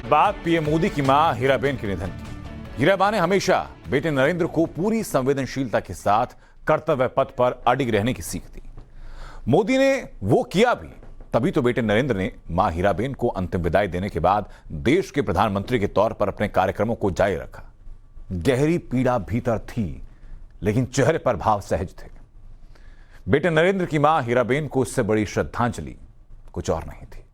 बात पीएम मोदी की मां हीराबेन के निधन की। हीराबा ने हमेशा बेटे नरेंद्र को पूरी संवेदनशीलता के साथ कर्तव्य पथ पर अडिग रहने की सीख दी। मोदी ने वो किया भी, तभी तो बेटे नरेंद्र ने मां हीराबेन को अंतिम विदाई देने के बाद देश के प्रधानमंत्री के तौर पर अपने कार्यक्रमों को जारी रखा। गहरी पीड़ा भीतर थी, लेकिन चेहरे पर भाव सहज थे। बेटे नरेंद्र की मां हीराबेन को इससे बड़ी श्रद्धांजलि कुछ और नहीं थी।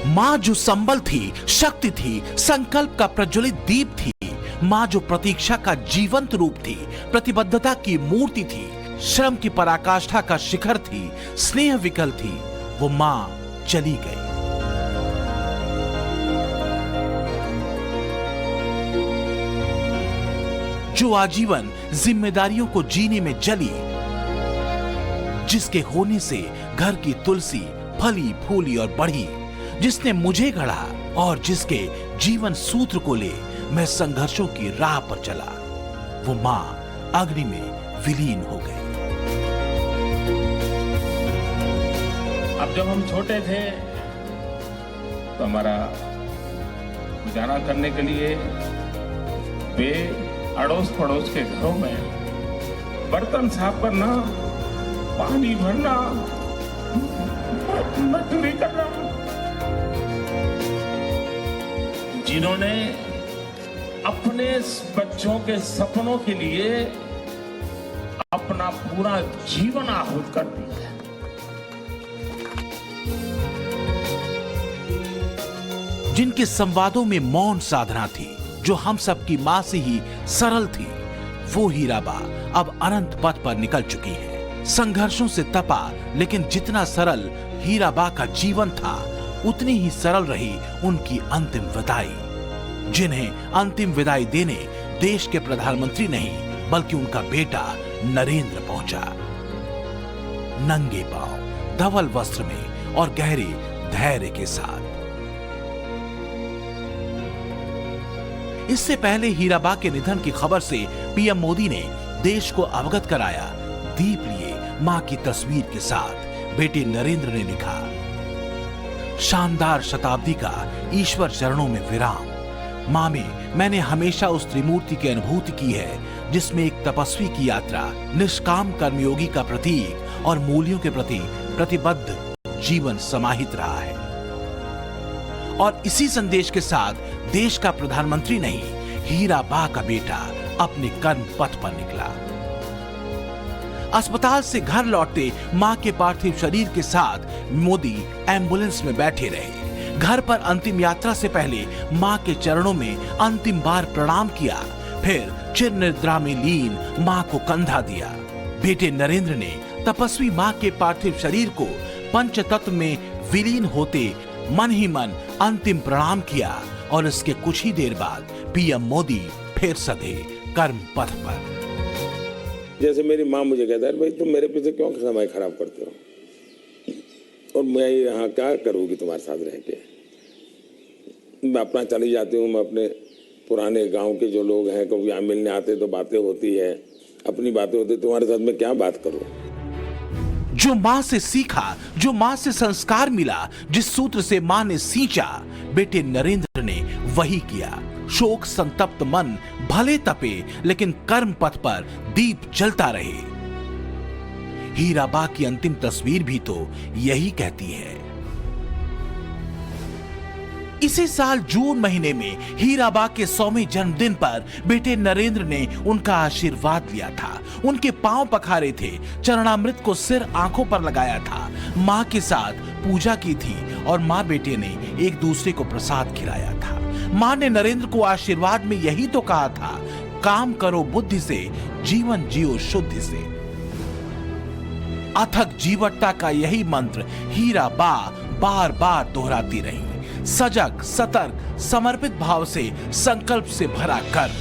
मां जो संबल थी, शक्ति थी, संकल्प का प्रज्वलित दीप थी, मां जो प्रतीक्षा का जीवंत रूप थी, प्रतिबद्धता की मूर्ति थी, श्रम की पराकाष्ठा का शिखर थी, स्नेह विकल थी, वो मां चली गई। जो आजीवन जिम्मेदारियों को जीने में जली, जिसके होने से घर की तुलसी फली फूली और बढ़ी, जिसने मुझे गढ़ा और जिसके जीवन सूत्र को ले मैं संघर्षों की राह पर चला, वो मां अग्नि में विलीन हो गई। अब जब हम छोटे थे तो हमारा गुजारा करने के लिए वे अड़ोस पड़ोस के घरों में बर्तन साफ करना, पानी भरना, मजदूरी करना, जिन्होंने अपने बच्चों के सपनों के लिए अपना पूरा जीवन आहूत कर दिया। जिनके संवादों में मौन साधना थी, जो हम सब की मां से ही सरल थी, वो हीराबा अब अनंत पथ पर निकल चुकी है। संघर्षों से तपा, लेकिन जितना सरल हीराबा का जीवन था, उतनी ही सरल रही उनकी अंतिम विदाई। जिन्हें अंतिम विदाई देने देश के प्रधानमंत्री नहीं, बल्कि उनका बेटा नरेंद्र पहुंचा, नंगे पांव, धवल वस्त्र में और गहरे धैर्य के साथ। इससे पहले हीराबा के निधन की खबर से पीएम मोदी ने देश को अवगत कराया। दीप लिए मां की तस्वीर के साथ बेटे नरेंद्र ने लिखा, शानदार शताब्दी का ईश्वर चरणों में विराम। मां में मैंने हमेशा उस त्रिमूर्ति की अनुभूति की है, जिसमें एक तपस्वी की यात्रा, निष्काम कर्मयोगी का प्रतीक और मूल्यों के प्रति प्रतिबद्ध जीवन समाहित रहा है। और इसी संदेश के साथ देश का प्रधानमंत्री नहीं, हीराबा का बेटा अपने कर्म पथ पर निकला। अस्पताल से घर लौटते मां के पार्थिव शरीर के साथ मोदी एम्बुलेंस में बैठे रहे। घर पर अंतिम यात्रा से पहले मां के चरणों में अंतिम बार प्रणाम किया, फिर चिर निद्रा में लीन मां को कंधा दिया। बेटे नरेंद्र ने तपस्वी मां के पार्थिव शरीर को पंचतत्व में विलीन होते मन ही मन अंतिम प्रणाम किया और इसके कुछ ही देर बाद पीएम मोदी फिर सधे कर्म पथ पर। जैसे मेरी माँ मुझे कहता है, भाई तुम मेरे पीछे क्यों समय खराब करते हो, और मैं यहाँ क्या करूँगी तुम्हारे साथ रह के। मैं अपना चली जाती हूँ, मैं अपने पुराने गांव के जो लोग हैं कभी यहाँ मिलने आते तो बातें होती है, अपनी बातें होती, तुम्हारे साथ मैं क्या बात करूँ। जो मां से सीखा, जो मां से संस्कार मिला, जिस सूत्र से मां ने सींचा, बेटे नरेंद्र ने वही किया। शोक संतप्त मन भले तपे, लेकिन कर्म पथ पर दीप जलता रहे। हीराबा की अंतिम तस्वीर भी तो यही कहती है। इसी साल जून महीने में हीराबा के 100वें जन्मदिन पर बेटे नरेंद्र ने उनका आशीर्वाद लिया था, उनके पांव पखारे थे, चरणामृत को सिर आंखों पर लगाया था, मां के साथ पूजा की थी और मां बेटे ने एक दूसरे को प्रसाद खिलाया था। मां ने नरेंद्र को आशीर्वाद में यही तो कहा था, काम करो बुद्धि से, जीवन जियो शुद्धि से। अथक जीवटता का यही मंत्र हीराबा बार बार दोहराती रही। सजग, सतर्क, समर्पित भाव से, संकल्प से भरा कर।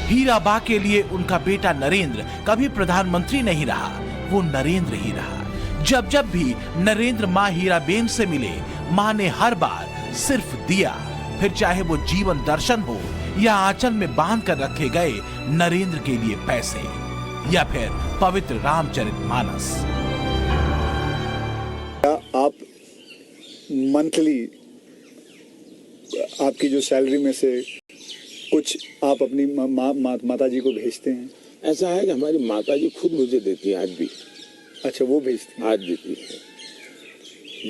हीराबा के लिए उनका बेटा नरेंद्र कभी प्रधानमंत्री नहीं रहा, वो नरेंद्र ही रहा। जब जब भी नरेंद्र माँ हीराबेन से मिले, माँ ने हर बार सिर्फ दिया, फिर चाहे वो जीवन दर्शन हो या आंचल में बांध कर रखे गए नरेंद्र के लिए पैसे, या फिर पवित्र रामचरितमानस। क्या आप मंथली आपकी जो सैलरी में से कुछ आप अपनी माता जी को भेजते हैं? ऐसा है कि हमारी माता जी खुद मुझे देती है आज भी। अच्छा, वो भेजती हैं? आज देती है।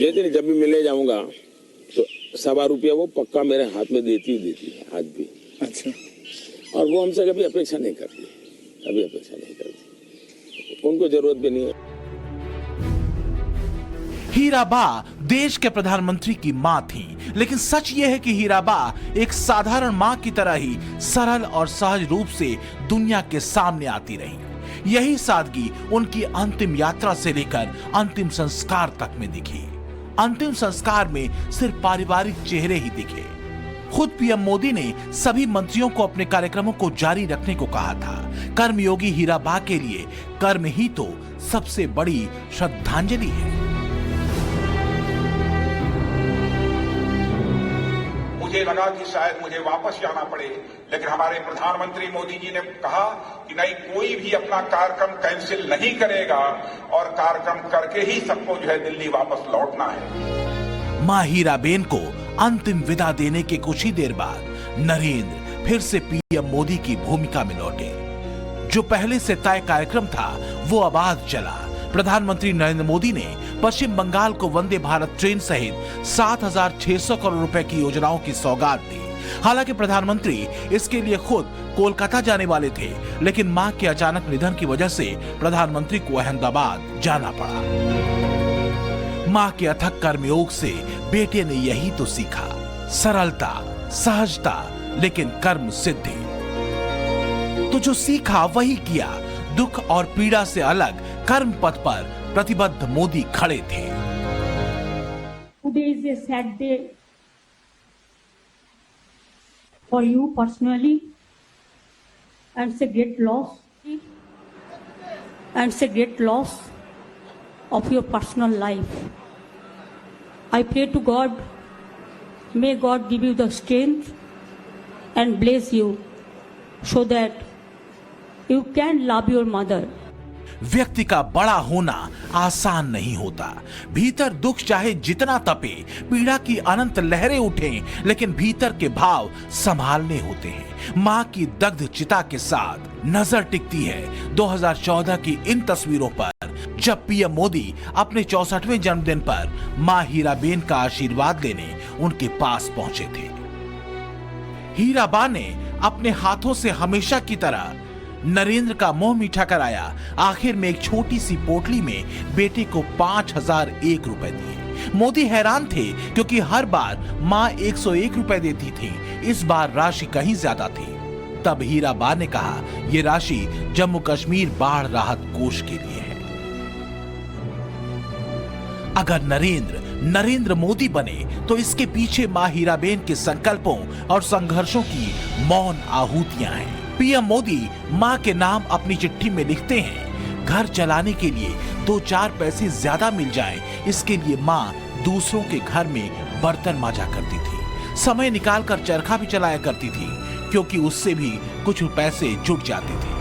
जैसे जब भी मिलने जाऊंगा तो ₹1.25 वो पक्का मेरे हाथ में देती है आज भी। अच्छा। और वो हमसे कभी अपेक्षा नहीं करती, कभी अपेक्षा नहीं करती, उनको जरूरत भी नहीं है। हीराबा देश के प्रधानमंत्री की मां थी, लेकिन सच यह है कि हीराबा एक साधारण मां की तरह ही सरल और सहज रूप से दुनिया के सामने आती रही। यही सादगी उनकी अंतिम यात्रा से लेकर अंतिम संस्कार तक में दिखी। अंतिम संस्कार में सिर्फ पारिवारिक चेहरे ही दिखे। खुद पीएम मोदी ने सभी मंत्रियों को अपने कार्यक्रमों को जारी रखने को कहा था। कर्मयोगी हीराबा के लिए कर्म ही तो सबसे बड़ी श्रद्धांजलि है। मुझे लगा कि शायद मुझे वापस जाना पड़े, लेकिन हमारे प्रधानमंत्री मोदी जी ने कहा कि नहीं, कोई भी अपना कार्यक्रम कैंसिल नहीं करेगा और कार्यक्रम करके ही सबको जो है दिल्ली वापस लौटना है। मां हीराबेन को अंतिम विदा देने के कुछ ही देर बाद नरेंद्र फिर से पीएम मोदी की भूमिका में लौटे। जो पहले से तय कार्यक्रम था वो अब आज चला। प्रधानमंत्री नरेंद्र मोदी ने पश्चिम बंगाल को वंदे भारत ट्रेन सहित 7,600 करोड़ रुपए की योजनाओं की सौगात दी। हालांकि प्रधानमंत्री इसके लिए खुद कोलकाता जाने वाले थे, लेकिन मां के अचानक निधन की वजह से प्रधानमंत्री को अहमदाबाद जाना पड़ा। मां के अथक कर्मयोग से बेटे ने यही तो सीखा, सरलता, सहजता, लेकिन कर्म सिद्धि। तो जो सीखा वही किया। दुख और पीड़ा से अलग कर्म पथ पर प्रतिबद्ध मोदी खड़े थे। Today is a sad day for you personally, and it's a great loss, and it's a great loss of your personal life. I pray to God, may God give you the strength and bless you so that you can love your mother. व्यक्ति का बड़ा होना आसान नहीं होता। भीतर दुख चाहे जितना तपे, पीड़ा की अनंत लहरें उठें, लेकिन भीतर के भाव संभालने होते हैं। मां की दग्ध चिता के साथ नजर टिकती है 2014 की इन तस्वीरों पर, जब पीएम मोदी अपने 64वें जन्मदिन पर मां हीराबेन का आशीर्वाद लेने उनके पास पहुंचे थे। हीराबा ने अपने हाथों से हमेशा की तरह नरेंद्र का मुंह मीठा कराया। आखिर में एक छोटी सी पोटली में बेटे को 5,001 रुपए दिए। मोदी हैरान थे, क्योंकि हर बार मां 101 रुपए देती थी, इस बार राशि कहीं ज्यादा थी। तब हीराबा ने कहा, यह राशि जम्मू कश्मीर बाढ़ राहत कोष के लिए है। अगर नरेंद्र मोदी बने तो इसके पीछे मां हीराबेन के संकल्पों और संघर्षों की मौन आहूतियां हैं। पीएम मोदी मां के नाम अपनी चिट्ठी में लिखते हैं, घर चलाने के लिए 2-4 पैसे ज्यादा मिल जाएं, इसके लिए मां दूसरों के घर में बर्तन मांजा करती थी। समय निकालकर चरखा भी चलाया करती थी, क्योंकि उससे भी कुछ पैसे जुट जाते थे।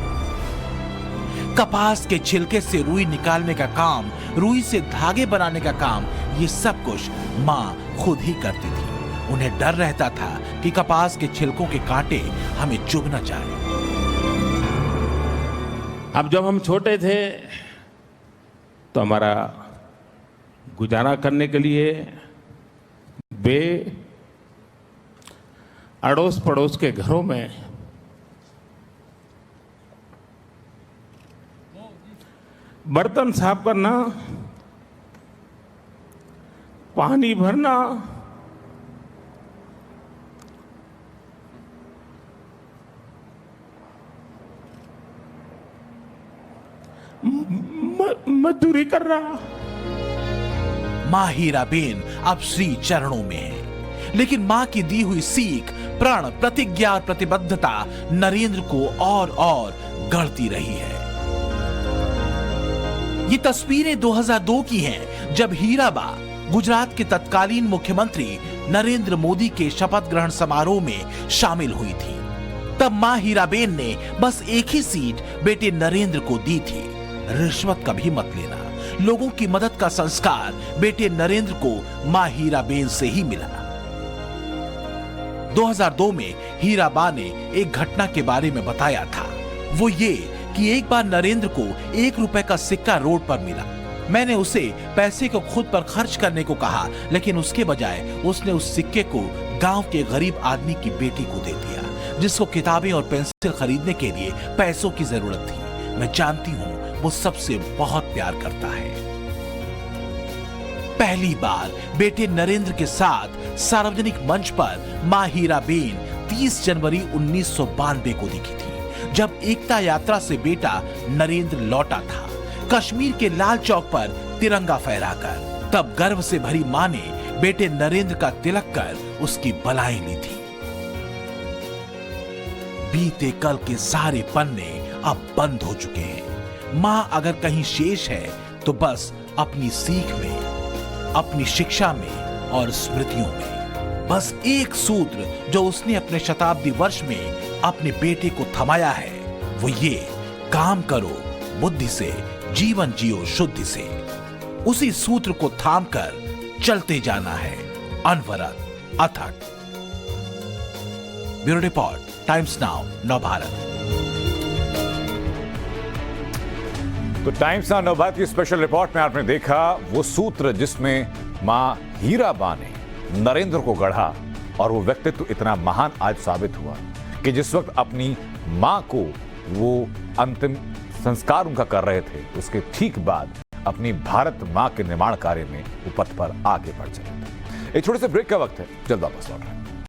कपास के छिलके से रुई निकालने का काम, रुई से धागे बनाने का काम, ये सब कुछ मां खुद ही करती थी। उन्हें डर रहता था कि कपास के छिलकों के कांटे हमें चुभ न जाए। अब जब हम छोटे थे तो हमारा गुजारा करने के लिए वे अड़ोस पड़ोस के घरों में बर्तन साफ करना, पानी भरना, मजदूरी कर रहा। मां हीराबेन अब श्री चरणों में है, लेकिन मां की दी हुई सीख, प्रण, प्रतिज्ञा और प्रतिबद्धता नरेंद्र को और गढ़ती रही है। ये तस्वीरें 2002 की हैं, जब हीराबा गुजरात के तत्कालीन मुख्यमंत्री नरेंद्र मोदी के शपथ ग्रहण समारोह में शामिल हुई थी। तब मां हीराबेन ने बस एक ही सीट बेटे नरेंद्र को दी थी। रिश्वत कभी मत लेना, लोगों की मदद का संस्कार बेटे नरेंद्र को मां हीराबेन से ही मिला। 2002 में हीराबा ने एक घटना के बारे में बताया था, वो ये कि एक बार नरेंद्र को 1 रुपए का सिक्का रोड पर मिला। मैंने उसे पैसे को खुद पर खर्च करने को कहा, लेकिन उसके बजाय उसने उस सिक्के को गांव के गरीब आदमी की बेटी को दे दिया, जिसको किताबें और पेंसिल खरीदने के लिए पैसों की जरूरत थी। मैं जानती हूँ वो सबसे बहुत प्यार करता है। पहली बार बेटे नरेंद्र के साथ सार्वजनिक मंच पर मां हीराबेन 30 जनवरी 1992 को दिखी थी, जब एकता यात्रा से बेटा नरेंद्र लौटा था, कश्मीर के लाल चौक पर तिरंगा फहराकर। तब गर्व से भरी मां ने बेटे नरेंद्र का तिलक कर उसकी बधाई ली थी। बीते कल के सारे पन्ने अब बंद हो चुके हैं। मां अगर कहीं शेष है तो बस अपनी सीख में, अपनी शिक्षा में और स्मृतियों में। बस एक सूत्र जो उसने अपने शताब्दी वर्ष में अपने बेटे को थमाया है, वो ये: काम करो बुद्धि से, जीवन जियो शुद्धि से। उसी सूत्र को थामकर चलते जाना है, अनवरत अथक। Bureau report, times now, Navbharat. तो टाइम्स नाउ नवभारत की स्पेशल रिपोर्ट में आपने देखा वो सूत्र जिसमें मां हीराबा ने नरेंद्र को गढ़ा, और वो व्यक्तित्व इतना महान आज साबित हुआ कि जिस वक्त अपनी मां को वो अंतिम संस्कार उनका कर रहे थे, उसके ठीक बाद अपनी भारत मां के निर्माण कार्य में वो पथ पर आगे बढ़ चले थे। एक छोटे से ब्रेक का वक्त है, जल्द वापस लौट रहे हैं।